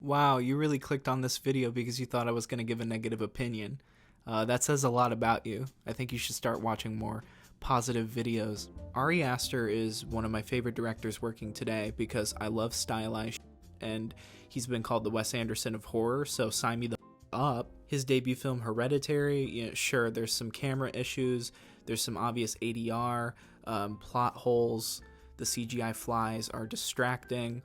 Wow, you really clicked on this video because you thought I was going to give a negative opinion. That says a lot about you. I think you should start watching more positive videos. Ari Aster is one of my favorite directors working today because I love stylized and he's been called the Wes Anderson of horror, so sign me the up. His debut film Hereditary, sure, there's some camera issues, there's some obvious ADR, plot holes, the CGI flies are distracting,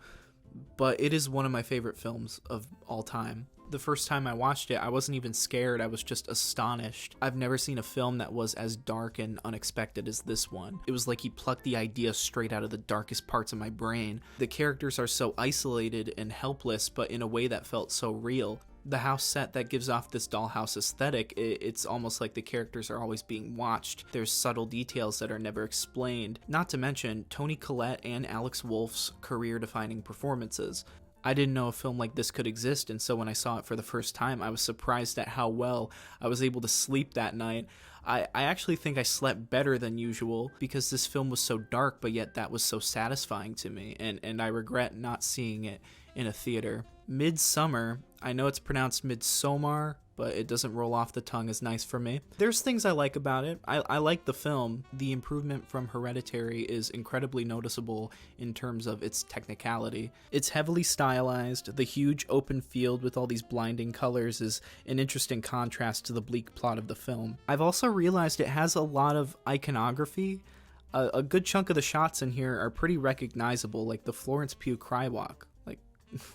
but it is one of my favorite films of all time. The first time I watched it, I wasn't even scared, I was just astonished. I've never seen a film that was as dark and unexpected as this one. It was like he plucked the idea straight out of the darkest parts of my brain. The characters are so isolated and helpless, but in a way that felt so real. The house set that gives off this dollhouse aesthetic, it's almost like the characters are always being watched. There's subtle details that are never explained. Not to mention Toni Collette and Alex Wolff's career-defining performances. I didn't know a film like this could exist, and so when I saw it for the first time, I was surprised at how well I was able to sleep that night. I actually think I slept better than usual because this film was so dark, but yet that was so satisfying to me, and I regret not seeing it in a theater. Midsummer, I know it's pronounced Midsommar, but it doesn't roll off the tongue as nice for me. There's things I like about it. I like the film. The improvement from Hereditary is incredibly noticeable in terms of its technicality. It's heavily stylized. The huge open field with all these blinding colors is an interesting contrast to the bleak plot of the film. I've also realized it has a lot of iconography. A good chunk of the shots in here are pretty recognizable, like the Florence Pugh cry walk.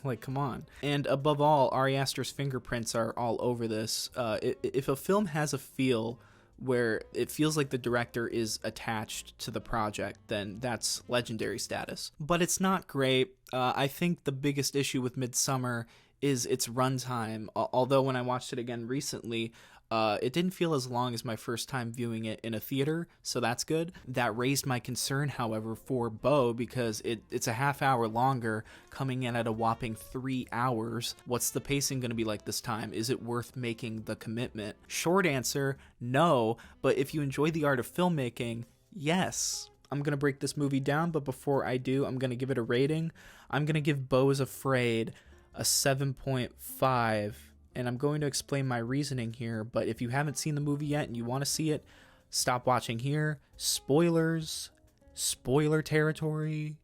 Like, come on. And above all, Ari Aster's fingerprints are all over this. If a film has a feel where it feels like the director is attached to the project, then that's legendary status. But it's not great. I think the biggest issue with Midsommar is its runtime. Although when I watched it again recently, it didn't feel as long as my first time viewing it in a theater, so that's good. That raised my concern, however, for BEAU because it's a half hour longer, coming in at a whopping 3 hours. What's the pacing going to be like this time? Is it worth making the commitment? Short answer, no, but if you enjoy the art of filmmaking, yes. I'm going to break this movie down, but before I do, I'm going to give it a rating. I'm going to give BEAU is Afraid a 7.5. And I'm going to explain my reasoning here, but if you haven't seen the movie yet and you want to see it, stop watching here. Spoilers. Spoiler territory.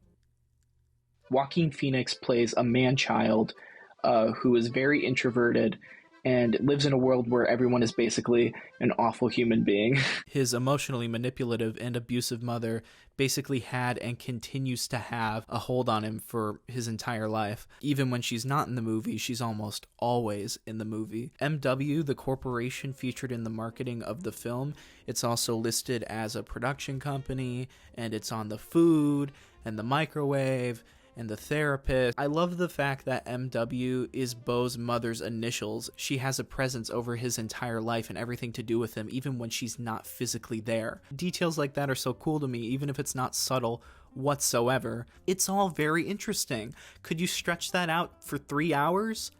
Joaquin Phoenix plays a man-child who is very introverted and lives in a world where everyone is basically an awful human being. His emotionally manipulative and abusive mother basically had and continues to have a hold on him for his entire life. Even when she's not in the movie, she's almost always in the movie. MW, the corporation featured in the marketing of the film, it's also listed as a production company, and it's on the food and the microwave and the therapist. I love the fact that MW is BEAU's mother's initials. She has a presence over his entire life and everything to do with him, even when she's not physically there. Details like that are so cool to me, even if it's not subtle whatsoever. It's all very interesting. Could you stretch that out for 3 hours?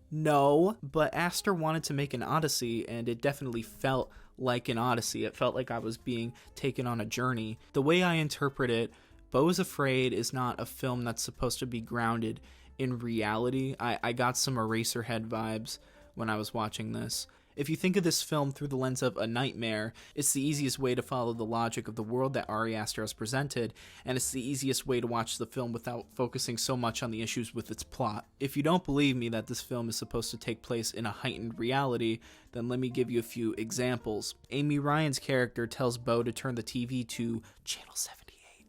No, but Aster wanted to make an odyssey, and it definitely felt like an odyssey. It felt like I was being taken on a journey. The way I interpret it, BEAU is Afraid is not a film that's supposed to be grounded in reality. I got some Eraserhead vibes when I was watching this. If you think of this film through the lens of a nightmare, it's the easiest way to follow the logic of the world that Ari Aster has presented, and it's the easiest way to watch the film without focusing so much on the issues with its plot. If you don't believe me that this film is supposed to take place in a heightened reality, then let me give you a few examples. Amy Ryan's character tells BEAU to turn the TV to Channel 78.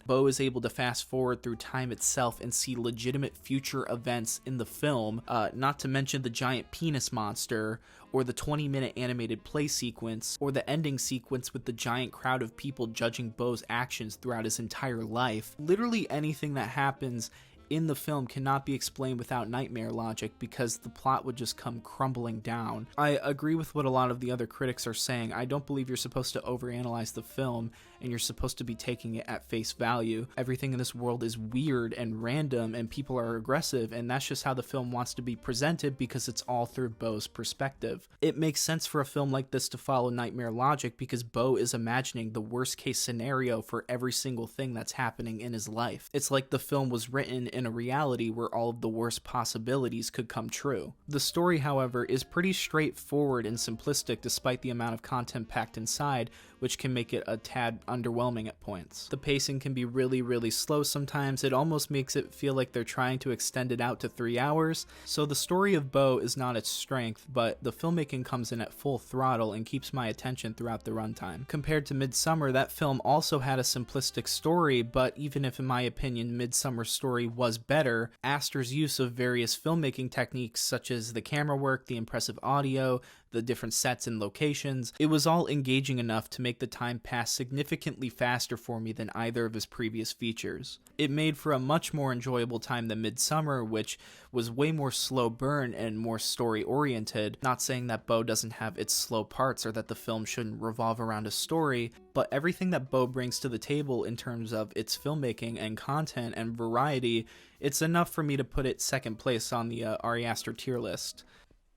BEAU is able to fast forward through time itself and see legitimate future events in the film, not to mention the giant penis monster, or the 20-minute animated play sequence, or the ending sequence with the giant crowd of people judging BEAU's actions throughout his entire life. Literally anything that happens in the film cannot be explained without nightmare logic because the plot would just come crumbling down. I agree with what a lot of the other critics are saying. I don't believe you're supposed to overanalyze the film and you're supposed to be taking it at face value. Everything in this world is weird and random and people are aggressive, and that's just how the film wants to be presented because it's all through BEAU's perspective. It makes sense for a film like this to follow nightmare logic because BEAU is imagining the worst case scenario for every single thing that's happening in his life. It's like the film was written in a reality where all of the worst possibilities could come true. The story, however, is pretty straightforward and simplistic despite the amount of content packed inside, which can make it a tad underwhelming at points. The pacing can be really slow sometimes. It almost makes it feel like they're trying to extend it out to 3 hours. So the story of BEAU is not its strength, but the filmmaking comes in at full throttle and keeps my attention throughout the runtime. Compared to Midsummer, that film also had a simplistic story, but even if in my opinion Midsummer's story was better, Aster's use of various filmmaking techniques such as the camera work, the impressive audio, the different sets and locations, it was all engaging enough to make the time pass significantly faster for me than either of his previous features. It made for a much more enjoyable time than Midsummer, which was way more slow burn and more story oriented. Not saying that BEAU doesn't have its slow parts or that the film shouldn't revolve around a story, but everything that BEAU brings to the table in terms of its filmmaking and content and variety, it's enough for me to put it second place on the Ari Aster tier list.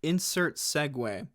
Insert segue.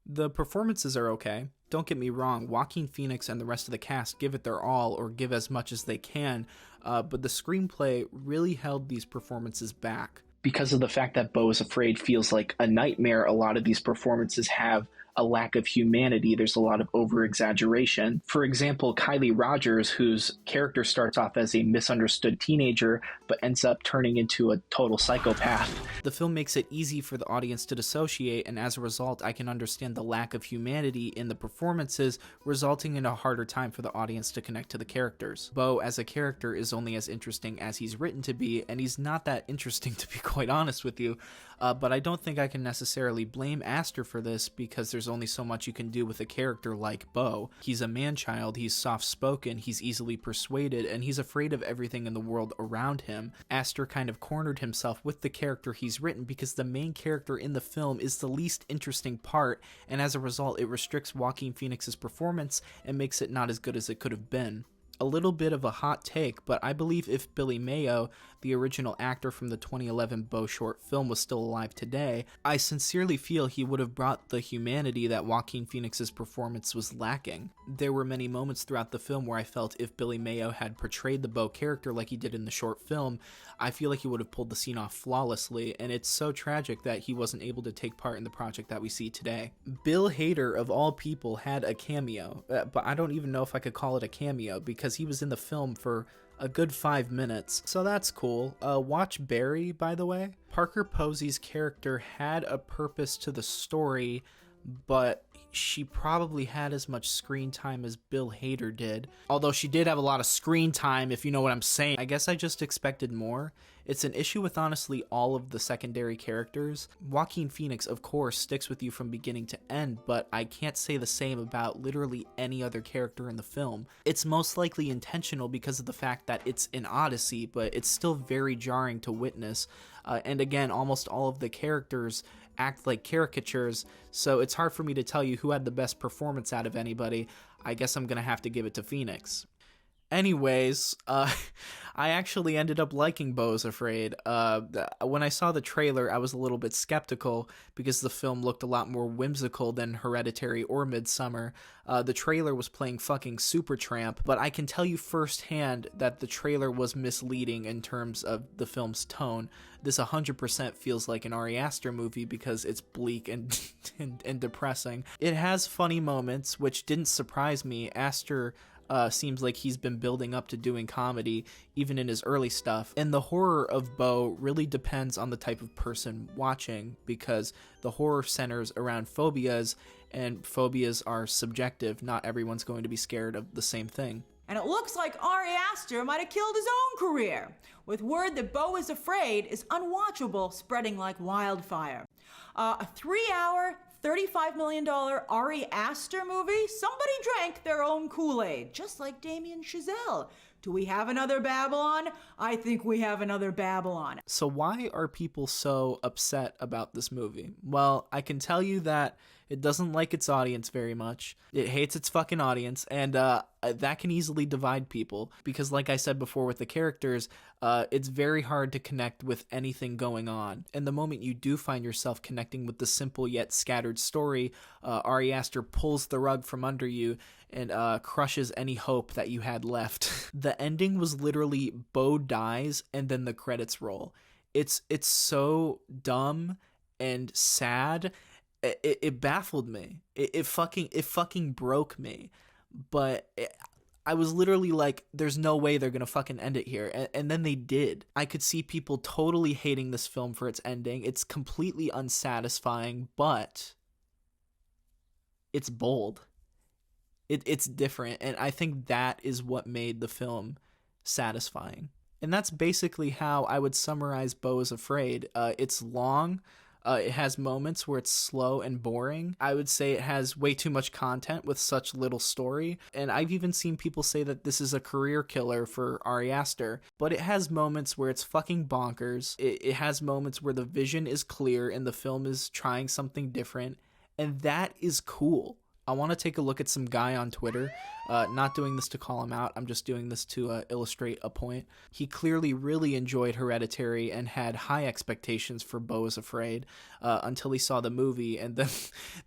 The performances are okay. Don't get me wrong, Joaquin Phoenix and the rest of the cast give it their all, or give as much as they can, but the screenplay really held these performances back. Because of the fact that BEAU is Afraid feels like a nightmare, a lot of these performances have a lack of humanity. There's a lot of over-exaggeration. For example, Kylie Rogers, whose character starts off as a misunderstood teenager, but ends up turning into a total psychopath. The film makes it easy for the audience to dissociate, and as a result, I can understand the lack of humanity in the performances, resulting in a harder time for the audience to connect to the characters. BEAU, as a character, is only as interesting as he's written to be, and he's not that interesting, to be quite honest with you. But I don't think I can necessarily blame Aster for this, because there's only so much you can do with a character like BEAU. He's a man-child, he's soft-spoken, he's easily persuaded, and he's afraid of everything in the world around him. Aster kind of cornered himself with the character he's written because the main character in the film is the least interesting part, and as a result it restricts Joaquin Phoenix's performance and makes it not as good as it could have been. A little bit of a hot take, but I believe if Billy Mayo, the original actor from the 2011 BEAU short film, was still alive today, I sincerely feel he would have brought the humanity that Joaquin Phoenix's performance was lacking. There were many moments throughout the film where I felt if Billy Mayo had portrayed the BEAU character like he did in the short film, I feel like he would have pulled the scene off flawlessly, and it's so tragic that he wasn't able to take part in the project that we see today. Bill Hader, of all people, had a cameo, but I don't even know if I could call it a cameo, because he was in the film for a good 5 minutes, so that's cool. Watch Barry, by the way. Parker Posey's character had a purpose to the story, but she probably had as much screen time as Bill Hader did. Although she did have a lot of screen time, if you know what I'm saying. I guess I just expected more. It's an issue with honestly all of the secondary characters. Joaquin Phoenix, of course, sticks with you from beginning to end, but I can't say the same about literally any other character in the film. It's most likely intentional because of the fact that it's an odyssey, but it's still very jarring to witness. And again, almost all of the characters act like caricatures, so it's hard for me to tell you who had the best performance out of anybody. I guess I'm gonna have to give it to Phoenix. Anyways, I actually ended up liking BEAU is Afraid. When I saw the trailer, I was a little bit skeptical because the film looked a lot more whimsical than Hereditary or Midsummer. The trailer was playing fucking Supertramp, but I can tell you firsthand that the trailer was misleading in terms of the film's tone. This 100% feels like an Ari Aster movie because it's bleak and, and depressing. It has funny moments, which didn't surprise me. Aster seems like he's been building up to doing comedy even in his early stuff, and the horror of BEAU really depends on the type of person watching, because the horror centers around phobias, and phobias are subjective. Not everyone's going to be scared of the same thing. And it looks like Ari Aster might have killed his own career, with word that BEAU is Afraid is unwatchable, spreading like wildfire. A 3-hour, $35 million Ari Aster movie? Somebody drank their own Kool-Aid, just like Damien Chazelle. Do we have another Babylon? I think we have another Babylon. So why are people so upset about this movie? Well, I can tell you that It doesn't like its audience very much. It hates its fucking audience, and that can easily divide people because, like I said before with the characters, it's very hard to connect with anything going on. And the moment you do find yourself connecting with the simple yet scattered story, Ari Aster pulls the rug from under you and crushes any hope that you had left. The ending was literally Beau dies and then the credits roll. It's so dumb and sad. It baffled me. It fucking broke me. But I was literally like, there's no way they're gonna fucking end it here. And then they did. I could see people totally hating this film for its ending. It's completely unsatisfying, but it's bold. It's different. And I think that is what made the film satisfying. And that's basically how I would summarize BEAU is Afraid. It's long. It has moments where it's slow and boring. I would say it has way too much content with such little story. And I've even seen people say that this is a career killer for Ari Aster. But it has moments where it's fucking bonkers. It has moments where the vision is clear and the film is trying something different. And that is cool. I want to take a look at some guy on Twitter. Not doing this to call him out. I'm just doing this to illustrate a point. He clearly really enjoyed Hereditary and had high expectations for BEAU is Afraid until he saw the movie, and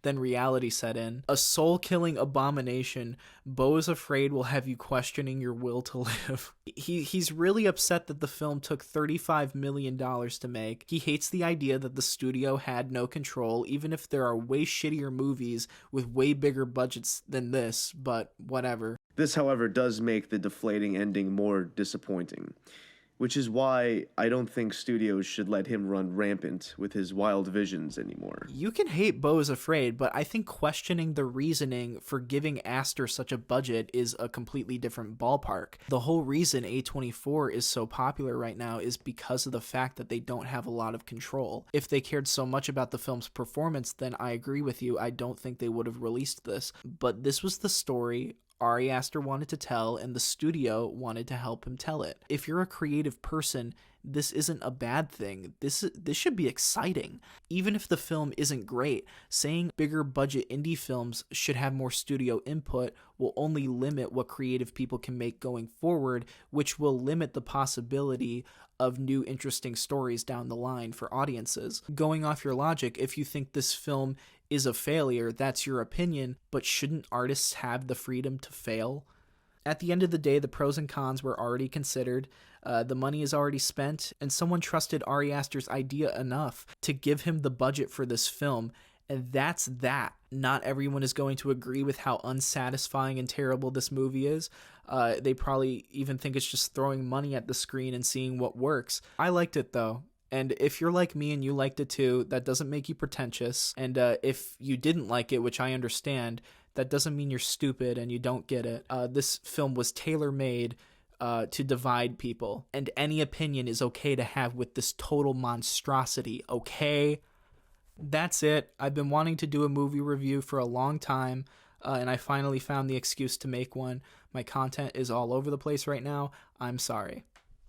then reality set in. A soul-killing abomination, BEAU is Afraid will have you questioning your will to live. He's really upset that the film took $35 million to make. He hates the idea that the studio had no control, even if there are way shittier movies with way bigger budgets than this, but whatever. This, however, does make the deflating ending more disappointing, which is why I don't think studios should let him run rampant with his wild visions anymore. You can hate BEAU is Afraid, but I think questioning the reasoning for giving Aster such a budget is a completely different ballpark. The whole reason A24 is so popular right now is because of the fact that they don't have a lot of control. If they cared so much about the film's performance, then I agree with you. I don't think they would have released this. But this was the story Ari Aster wanted to tell, and the studio wanted to help him tell it. If you're a creative person, this isn't a bad thing. This should be exciting. Even if the film isn't great, saying bigger budget indie films should have more studio input will only limit what creative people can make going forward, which will limit the possibility of new interesting stories down the line for audiences. Going off your logic, if you think this film is a failure, that's your opinion, but shouldn't artists have the freedom to fail? At the end of the day, the pros and cons were already considered, the money is already spent, and someone trusted Ari Aster's idea enough to give him the budget for this film, and that's that. Not everyone is going to agree with how unsatisfying and terrible this movie is. They probably even think it's just throwing money at the screen and seeing what works. I liked it though. And if you're like me and you liked it too, that doesn't make you pretentious. And if you didn't like it, which I understand, that doesn't mean you're stupid and you don't get it. This film was tailor-made to divide people. And any opinion is okay to have with this total monstrosity, okay? That's it. I've been wanting to do a movie review for a long time, and I finally found the excuse to make one. My content is all over the place right now. I'm sorry.